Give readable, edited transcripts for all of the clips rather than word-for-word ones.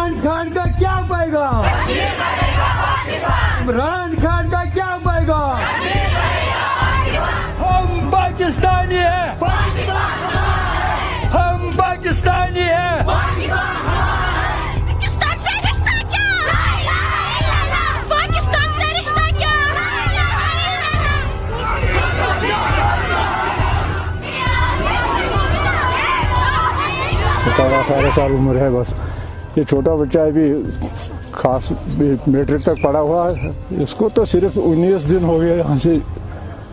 इमरान खान का क्या पैगाम? इमरान खान का क्या पैगाम? हम पाकिस्तानी हैं, हम पाकिस्तानी हैं। पाकिस्तान से रिश्ता क्या? पाकिस्तान से रिश्ता क्या? 17-18 साल उम्र है बस। ये छोटा बच्चा अभी खास मैट्रिक तक पढ़ा हुआ है। इसको तो सिर्फ 19 दिन हो गए यहाँ से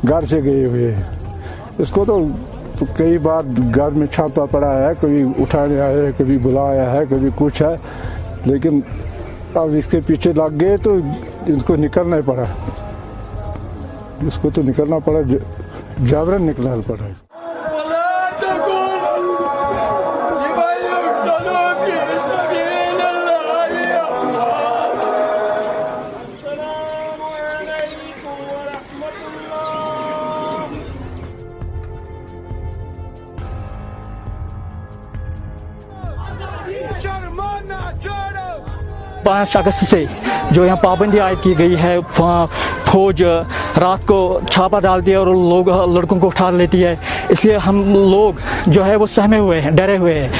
घर से गए हुए। इसको तो कई बार घर में छापा पड़ा है, कभी उठाने आया है, कभी बुलाया है, कभी कुछ है, लेकिन अब इसके पीछे लग गए तो इसको निकलना ही पड़ा। इसको तो निकलना पड़ा, जाबरन निकलना पड़ा। पाँच अगस्त से जो यहाँ पाबंदी आयद की गई है, फौज रात को छापा डालती है और लोग लड़कों को उठा लेती है, इसलिए हम लोग जो है वो सहमे हुए हैं, डरे हुए हैं।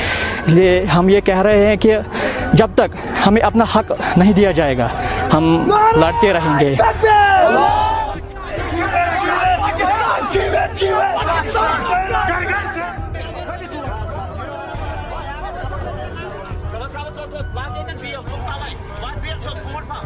इसलिए हम ये कह रहे हैं कि जब तक हमें अपना हक नहीं दिया जाएगा हम लड़ते रहेंगे। Kalau sahabat satu, lagi kan biar, pun tak lain, biar cakap kumar sah.